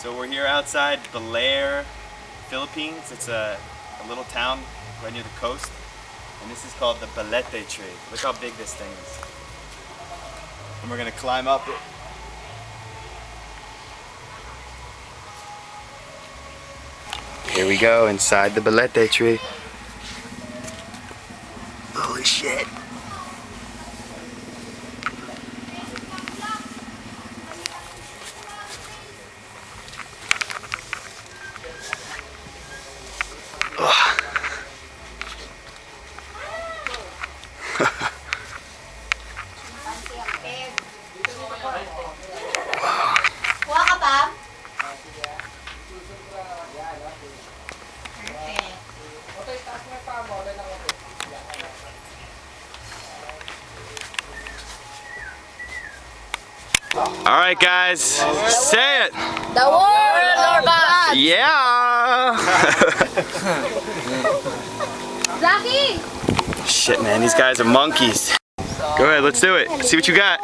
So we're here outside Baler, Philippines. It's a little town right near the coast. And this is called the Balete Tree. Look how big this thing is. And we're gonna climb up it. Here we go, inside the Balete Tree. Holy shit. Kuha ka pa? All right, guys, say it. The world or God? Yeah. Zaki! Shit, man, these guys are monkeys. Go ahead, let's do it. See what you got.